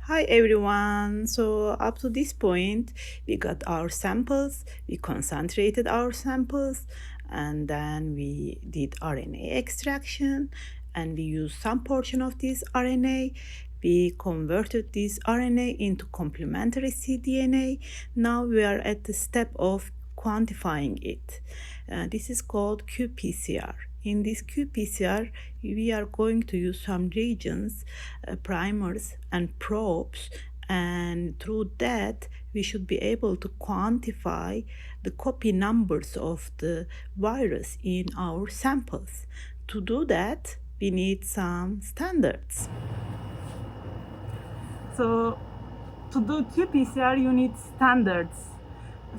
Hi everyone. So up to this point, we got our samples, we concentrated our samples, and then we did RNA extraction, and we used some portion of this RNA. We converted this RNA into complementary cDNA. Now we are at the step of quantifying it. This is called qPCR. In this qPCR, we are going to use some reagents, primers, and probes, and through that, we should be able to quantify the copy numbers of the virus in our samples. To do that, we need some standards. So, to do qPCR, you need standards.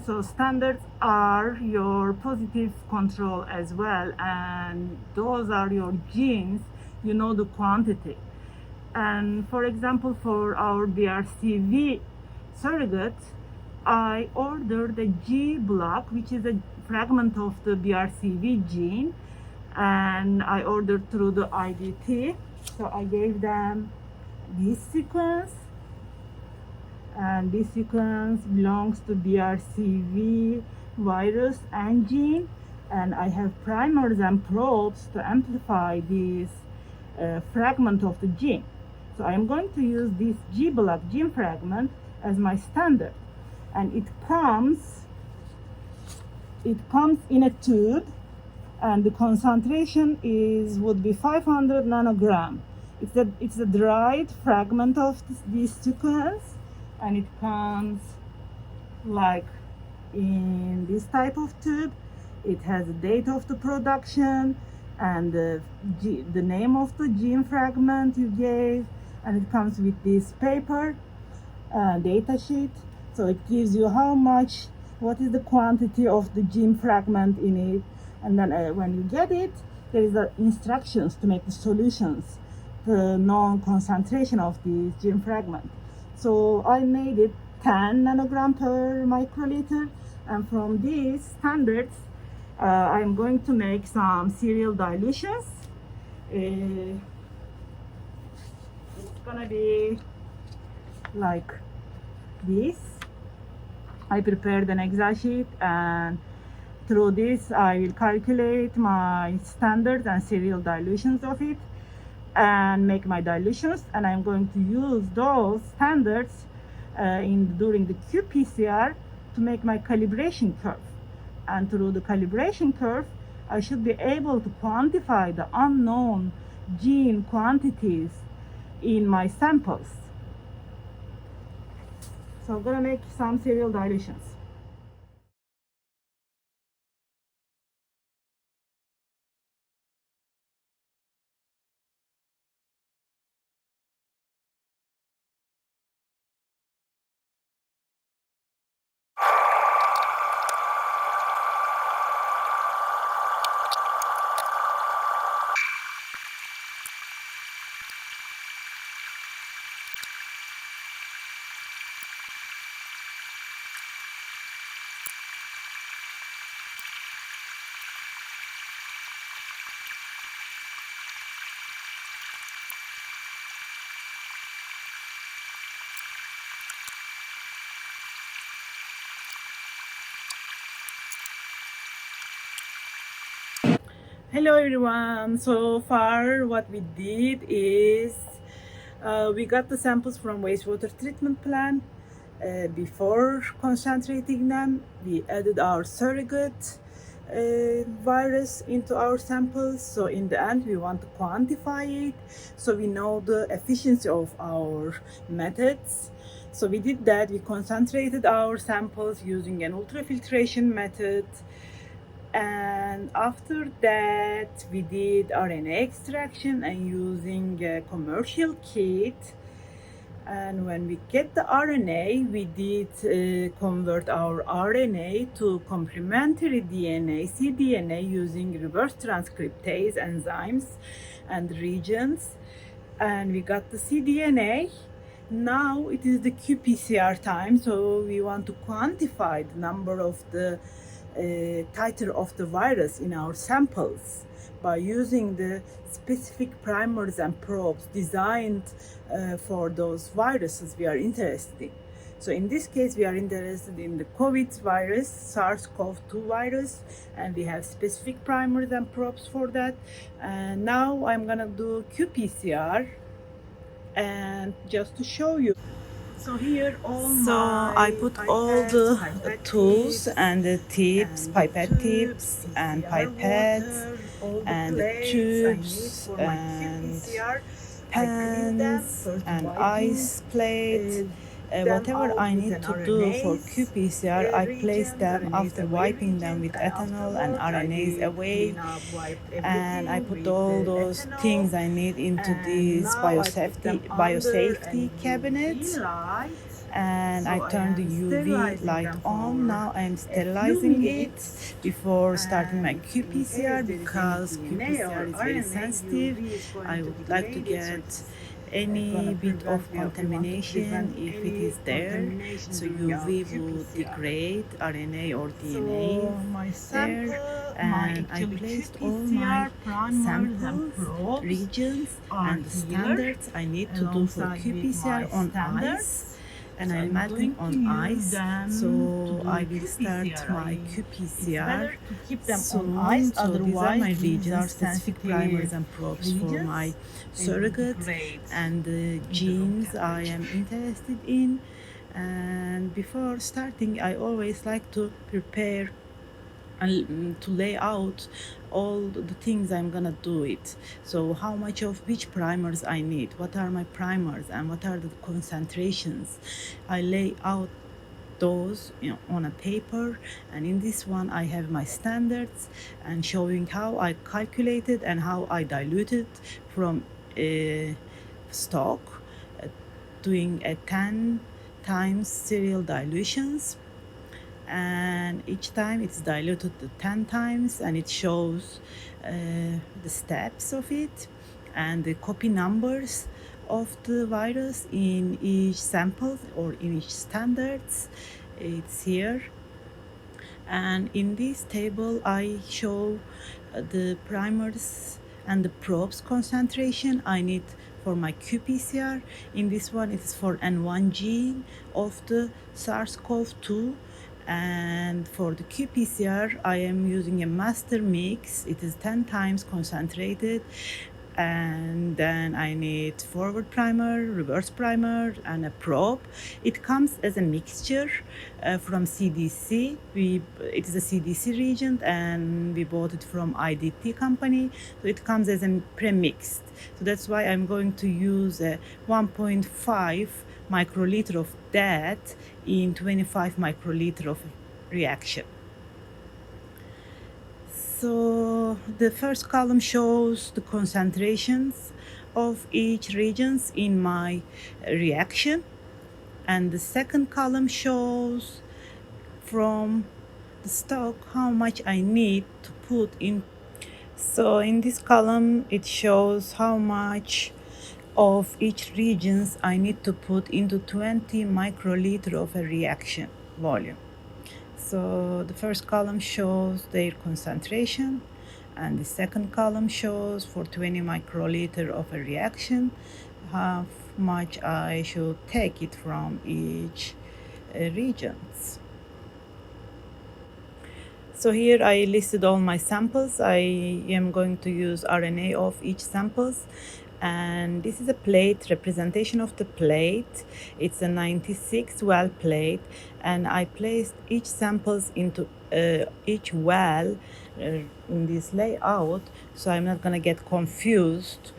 So standards are your positive control as well, and those are your genes. You know the quantity. And for example, for our BRCV surrogate, I ordered a G block, which is a fragment of the BRCV gene, and I ordered through the IDT. So I gave them this sequence, and this sequence belongs to BRCV virus and gene, and I have primers and probes to amplify this fragment of the gene. So I'm going to use this G block gene fragment as my standard, and it comes in a tube, and the concentration would be 500 nanogram. It's a dried fragment of this sequence, and it comes like in this type of tube. It has the date of the production and the name of the gene fragment you gave, and it comes with this paper data sheet. So it gives you what is the quantity of the gene fragment in it, and then when you get it, there is the instructions to make the solutions, the known concentration of the gene fragment. So I made it 10 nanogram per microliter, and from these standards, I'm going to make some serial dilutions. It's gonna be like this. I prepared an Excel sheet, and through this I will calculate my standards and serial dilutions of it and make my dilutions, and I'm going to use those standards during the qPCR to make my calibration curve. And through the calibration curve, I should be able to quantify the unknown gene quantities in my samples. So I'm gonna make some serial dilutions. Hello everyone. So far what we did is we got the samples from wastewater treatment plant. Before concentrating them, we added our surrogate virus into our samples. So in the end, we want to quantify it so we know the efficiency of our methods. So we did that. We concentrated our samples using an ultrafiltration method, and after that we did RNA extraction and using a commercial kit. And when we get the RNA, we did convert our RNA to complementary DNA, cDNA, using reverse transcriptase enzymes and regions, and we got the cDNA. Now it is the qPCR time, so we want to quantify the number of the titer of the virus in our samples by using the specific primers and probes designed for those viruses we are interested in. So in this case, we are interested in the COVID virus, SARS-CoV-2 virus, and we have specific primers and probes for that. And now I'm gonna do qPCR, and just to show you. So here I put all the tools and the tips, pipette tips and pipettes and the tubes and pens and ice plate. Whatever I need to do for qPCR, I place them after wiping them with ethanol and RNAs away, and I put all those things I need into this biosafety cabinet, and I turn the UV light on. Now I'm sterilizing it before starting my qPCR because qPCR is very sensitive. I would like to get any bit of contamination if it is there, so UV would degrade RNA or DNA there. And I placed all my sample regions and the standards I need to do for qPCR on ice, and I'm melting on ice, so I will start my qPCR soon. So these are my regions, specific primers and probes for my surrogate and the genes I am interested in. And before starting, I always like to prepare and to lay out all the things I'm gonna do it. So how much of which primers I need, what are my primers, and what are the concentrations. I lay out those on a paper, and in this one I have my standards and showing how I calculated and how I diluted from stock, doing a 10 times serial dilutions, and each time it's diluted to 10 times, and it shows the steps of it and the copy numbers of the virus in each sample or in each standards. It's here, and in this table I show the primers and the probes concentration I need for my qPCR. In this one it is for N1 gene of the SARS-CoV-2, and for the qPCR I am using a master mix. It is 10 times concentrated, and then I need forward primer, reverse primer, and a probe. It comes as a mixture from CDC. It is a CDC reagent, and we bought it from IDT company, so it comes as a pre-mixed. So that's why I'm going to use a 1.5 microliter of that in 25 microliter of reaction. So the first column shows the concentrations of each regions in my reaction, and the second column shows from the stock how much I need to put in. So in this column it shows how much of each regions I need to put into 20 microliter of a reaction volume. So the first column shows their concentration, and the second column shows for 20 microliter of a reaction how much I should take it from each regions. So here I listed all my samples. I am going to use RNA of each samples, and this is a plate representation of the plate. It's a 96 well plate, and I placed each samples into each well in this layout, so I'm not gonna get confused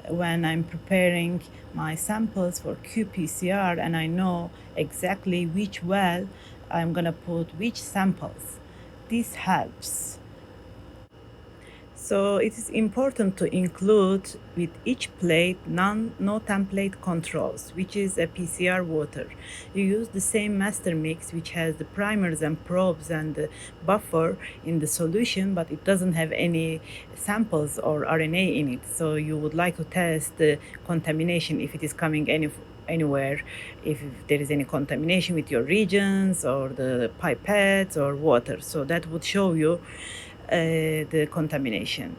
when I'm preparing my samples for qPCR, and I know exactly which well I'm gonna put which samples. This helps. So it is important to include with each plate no template controls, which is a PCR water. You use the same master mix which has the primers and probes and the buffer in the solution, but it doesn't have any samples or RNA in it. So you would like to test the contamination if it is coming anywhere, if there is any contamination with your regions or the pipettes or water. So that would show you the contamination.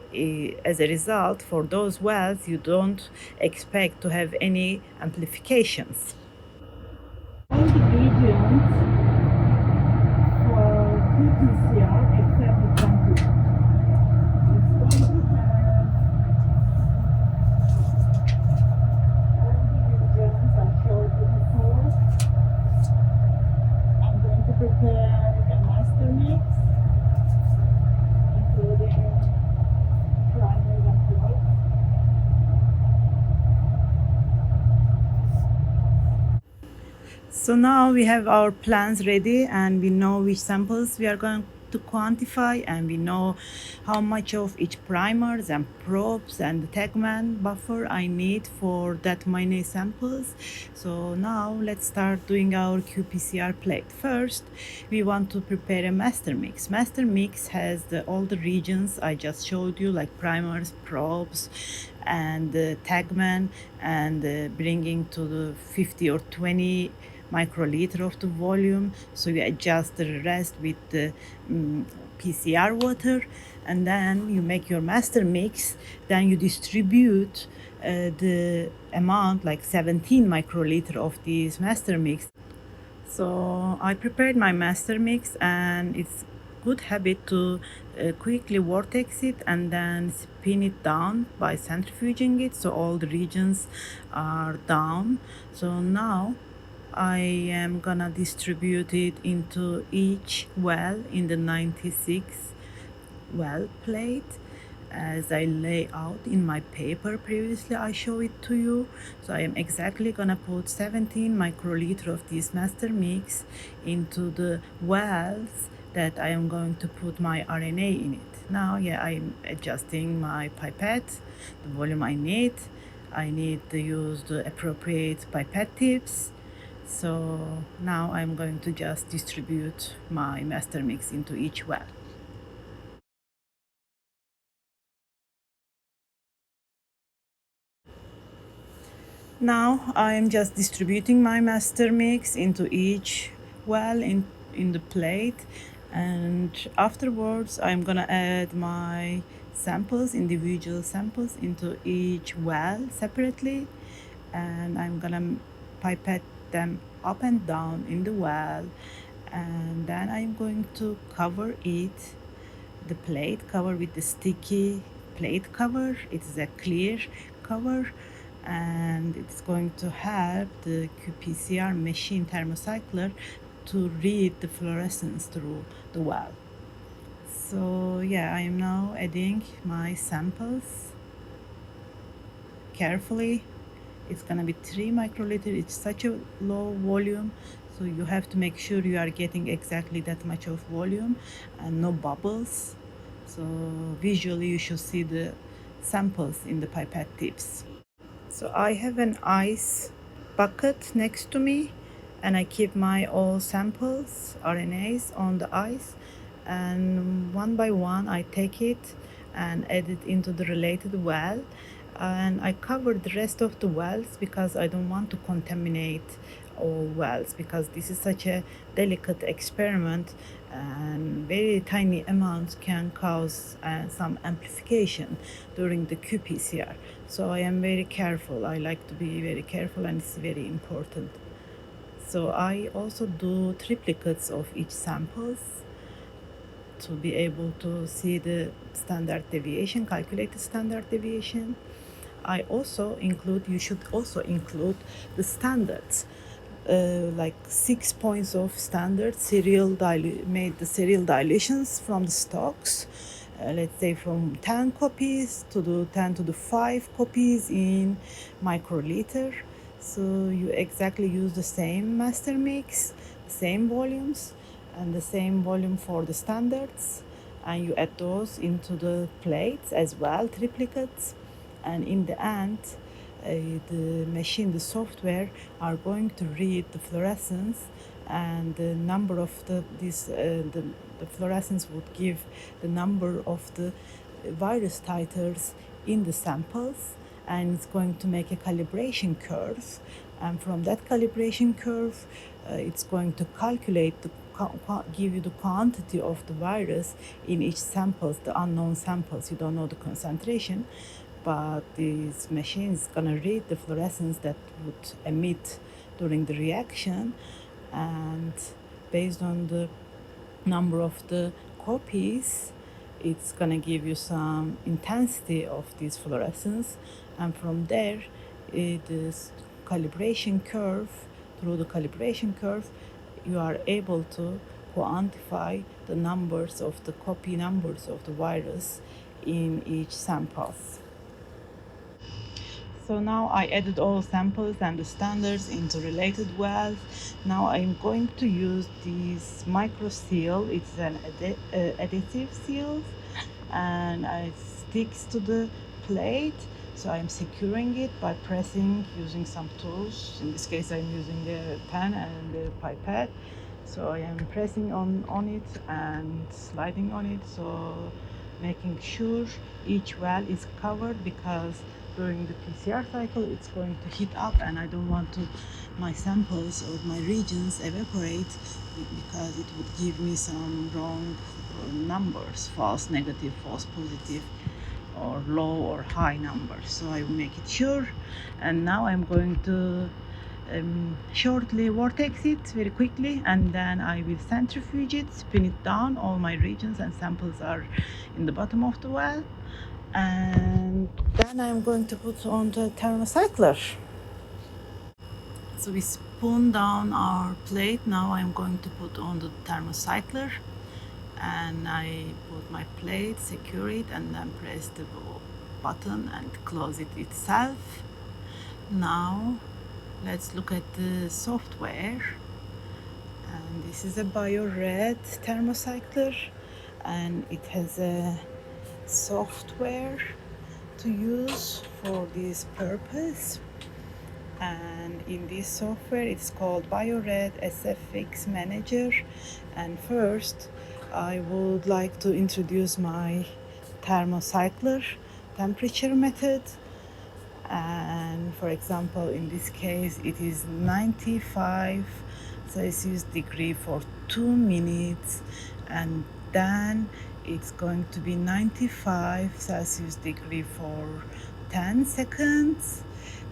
As a result, for those wells, you don't expect to have any amplifications. All the regions for qPCR except the sample. It's going to have all the regions I showed you before. I'm going to prepare a master mix, including primers and probes. So now we have our plans ready and we know which samples we are going to quantify, and we know how much of each primers and probes and the Tagman buffer I need for that many samples. So now let's start doing our qPCR plate. First, we want to prepare a master mix. Master mix has all the regions I just showed you, like primers, probes, and the Tagman, and bringing to the 50 or 20 microliter of the volume. So you adjust the rest with the PCR water, and then you make your master mix. Then you distribute the amount, like 17 microliter of this master mix. So I prepared my master mix, and it's good habit to quickly vortex it and then spin it down by centrifuging it so all the regions are down. So now I am gonna distribute it into each well in the 96 well plate as I lay out in my paper previously. I show it to you. So I am exactly gonna put 17 microliter of this master mix into the wells that I am going to put my RNA in it. Now, I'm adjusting my pipette, the volume I need. I need to use the appropriate pipette tips. So now I'm going to just distribute my master mix into each well. Now I'm just distributing my master mix into each well in the plate, and afterwards I'm gonna add my samples, individual samples, into each well separately, and I'm gonna pipette them up and down in the well, and then I'm going to cover it, the plate cover, with the sticky plate cover. It is a clear cover, and it's going to have the qPCR machine thermocycler to read the fluorescence through the well. So I am now adding my samples carefully. It's gonna be 3 microliter. It's such a low volume, so you have to make sure you are getting exactly that much of volume and no bubbles. So visually you should see the samples in the pipette tips. So I have an ice bucket next to me, and I keep my all samples, RNAs, on the ice, and one by one I take it and add it into the related well, and I cover the rest of the wells because I don't want to contaminate all wells, because this is such a delicate experiment and very tiny amounts can cause some amplification during the qPCR. So I am very careful. I like to be very careful, and it's very important. So I also do triplicates of each samples to be able to see the standard deviation, calculated standard deviation. You should also include the standards, like 6 points of standard made the serial dilutions from the stocks. Let's say from 10 copies to the 10 to the 5 copies in microliter. So you exactly use the same master mix, same volumes, and the same volume for the standards. and you add those into the plates as well, triplicates, and in the end the machine, the software, are going to read the fluorescence, and the number of the fluorescence would give the number of the virus titers in the samples, and it's going to make a calibration curve, and from that calibration curve it's going to calculate give you the quantity of the virus in each samples, the unknown samples. You don't know the concentration, but this machine is going to read the fluorescence that would emit during the reaction, and based on the number of the copies, it's going to give you some intensity of this fluorescence, and from there this calibration curve, through the calibration curve you are able to quantify the numbers of the copy numbers of the virus in each samples. So now I added all samples and the standards into related wells. Now I'm going to use this micro seal. It's an additive seal, and it sticks to the plate. So I'm securing it by pressing using some tools. In this case I'm using the pen and the pipette. So I am pressing on it and sliding on it, so making sure each well is covered, because during the PCR cycle it's going to heat up and I don't want my samples or my regions evaporate, because it would give me some wrong numbers, false negative, false positive, or low or high numbers. So I will make it sure, and now I'm going to shortly vortex it very quickly, and then I will centrifuge it, spin it down. All my regions and samples are in the bottom of the well, and then I'm going to put on the thermocycler. So we spoon down our plate. Now I'm going to put on the thermocycler, and I put my plate, secure it, and then press the button and close it itself. Now let's look at the software, and this is a BioRed thermocycler, and it has a software to use for this purpose. And in this software it's called BioRed SFX Manager. And first I would like to introduce my thermocycler temperature method, and for example in this case it is 95 Celsius degree for 2 minutes, and then it's going to be 95 Celsius degree for 10 seconds,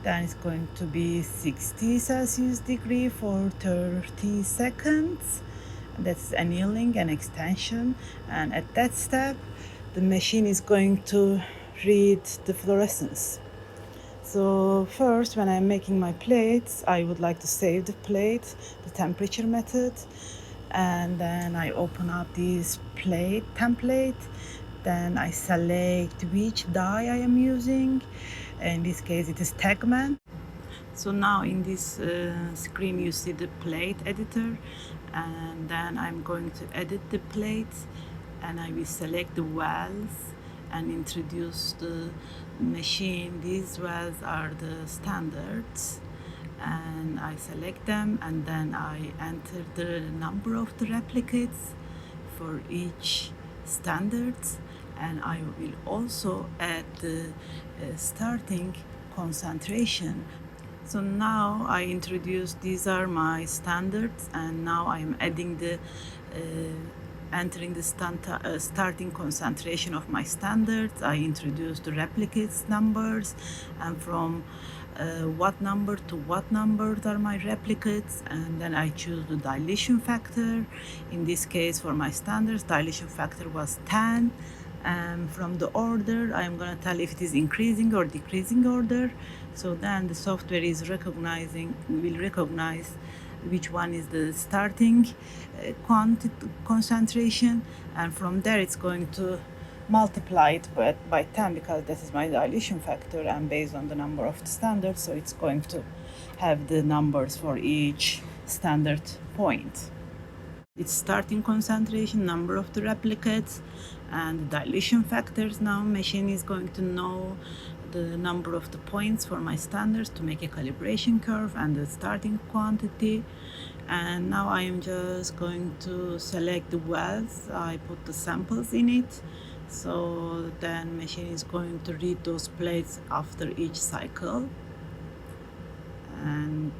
then it's going to be 60 Celsius degree for 30 seconds. That's annealing and extension, and at that step the machine is going to read the fluorescence. So first, when I'm making my plates, I would like to save the plate, the temperature method, and then I open up this plate template. Then I select which dye I am using. In this case it is Tegman. So now in this screen you see the plate editor, and then I'm going to edit the plates, and I will select the wells and introduce the machine. These wells are the standards, and I select them, and then I enter the number of the replicates for each standards, and I will also add the starting concentration. So now I introduce, these are my standards, and now I am adding the entering the starting concentration of my standards. I introduce the replicates numbers, and from what number to what number are my replicates, and then I choose the dilution factor. In this case for my standards, dilution factor was 10, and from the order I'm going to tell if it is increasing or decreasing order. So then the software will recognize which one is the starting concentration, and from there it's going to multiply it by 10, because that is my dilution factor, and based on the number of the standards, so it's going to have the numbers for each standard point. Its starting concentration, number of the replicates, and dilution factors. Now machine is going to know the number of the points for my standards to make a calibration curve and the starting quantity. And now I am just going to select the wells. I put the samples in it, so then machine is going to read those plates after each cycle. And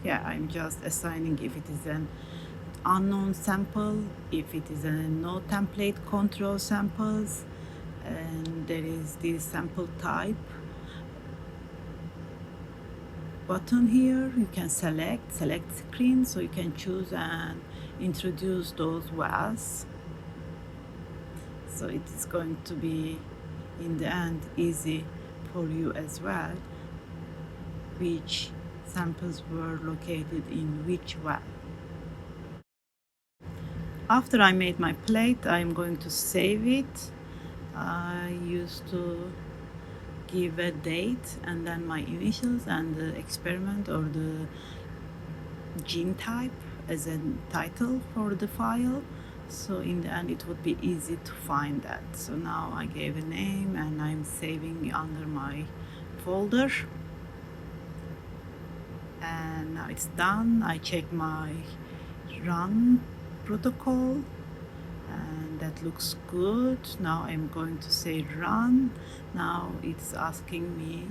yeah, I'm just assigning if it is an unknown sample, if it is a no template control samples, and there is this sample type button here. You can select screen, so you can choose and introduce those wells. So it is going to be in the end easy for you as well, which samples were located in which well. After I made my plate, I'm going to save it. I used to give a date and then my initials and the experiment or the gene type as a title for the file, so in the end it would be easy to find that. So now I gave a name and I'm saving under my folder, and now it's done. I check my run protocol and that looks good. Now I'm going to say run. Now it's asking me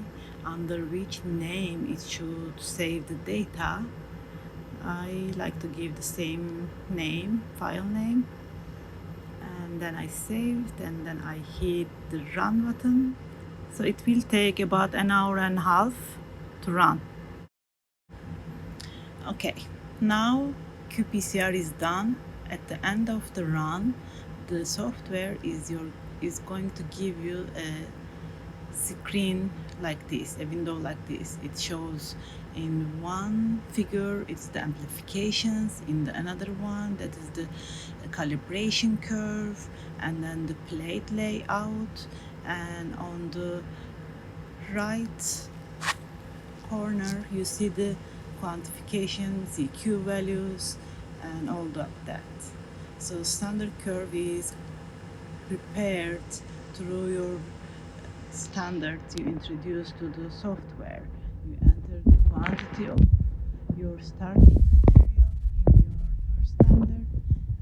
under which name it should save the data. I like to give the same name, file name, and then I saved, and then I hit the run button. So it will take about an hour and a half to run. Okay, now qPCR is done. At the end of the run, the software is going to give you a screen like this, a window like this. It shows in one figure it's the amplifications, in the another one that is the calibration curve, and then the plate layout, and on the right corner you see the quantification, CQ values, and all of that. So standard curve is prepared through your standards you introduce to the software. You enter the quantity of your starting material in your first standard,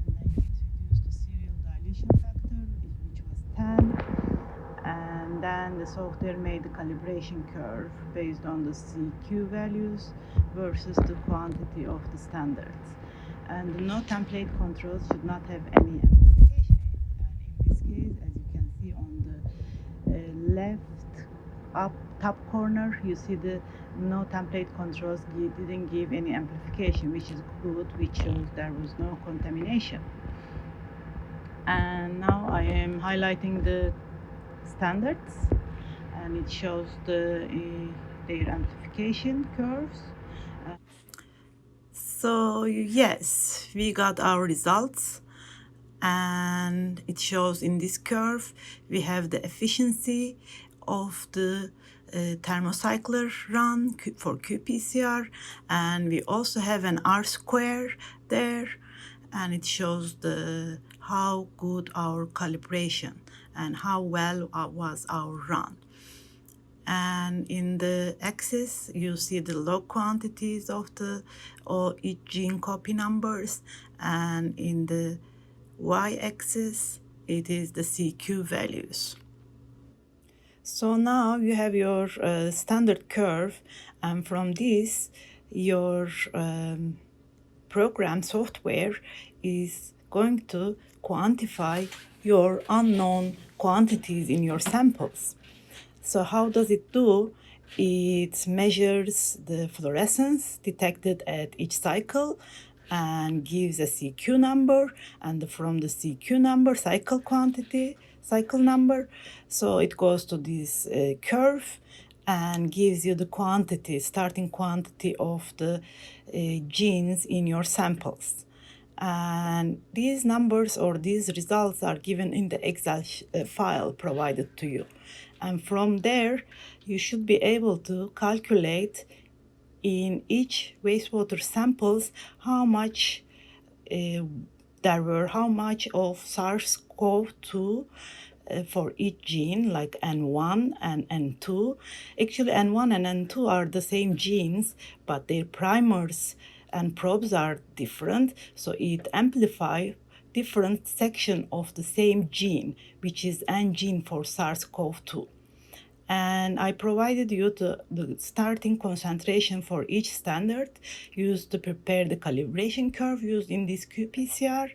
and then you introduce the serial dilution factor, which was 10, and then the software made the calibration curve based on the CQ values versus the quantity of the standards. And the no template controls should not have any amplification in it. And in this case, as you can see on the left up top corner, you see the no template controls didn't give any amplification, which is good, which shows there was no contamination. And now I am highlighting the standards, and it shows their amplification curves. So yes, we got our results, and it shows in this curve we have the efficiency of the thermocycler run for qPCR, and we also have an R square there, and it shows the how good our calibration and how well was our run. And in the axis you see the log quantities of the each gene copy numbers, and in the y-axis it is the CQ values. So now you have your standard curve, and from this your program software is going to quantify your unknown quantities in your samples. So how does it do? It measures the fluorescence detected at each cycle and gives a CQ number, and from the CQ number, cycle number, so it goes to this curve and gives you the quantity, starting quantity of the genes in your samples. And these numbers or these results are given in the Excel file provided to you. And from there, you should be able to calculate in each wastewater samples how much there were how much of SARS-CoV-2 for each gene, like N1 and N2. Actually, N1 and N2 are the same genes, but their primers and probes are different, so it amplifies different section of the same gene, which is N gene for SARS-CoV-2. And I provided you the starting concentration for each standard used to prepare the calibration curve used in this qPCR.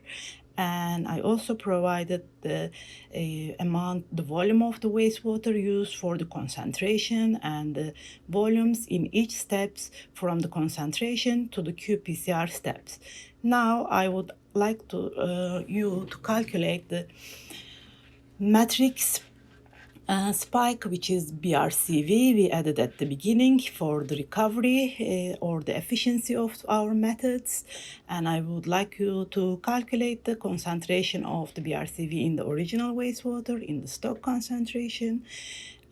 And I also provided the the volume of the wastewater used for the concentration and the volumes in each steps from the concentration to the qPCR steps. Now I would like to you to calculate the matrix spike, which is BRCV, we added at the beginning for the recovery or the efficiency of our methods. And I would like you to calculate the concentration of the BRCV in the original wastewater, in the stock concentration.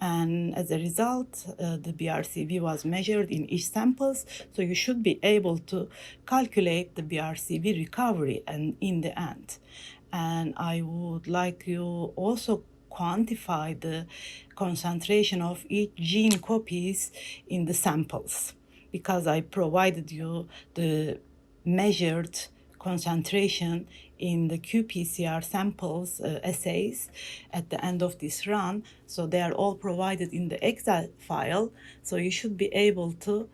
And as a result, the BRCV was measured in each samples. So you should be able to calculate the BRCV recovery and in the end. And I would like you also quantify the concentration of each gene copies in the samples, because I provided you the measured concentration in the qPCR samples assays at the end of this run. So they are all provided in the Excel file. So you should be able to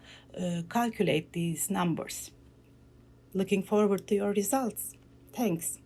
calculate these numbers. Looking forward to your results. Thanks.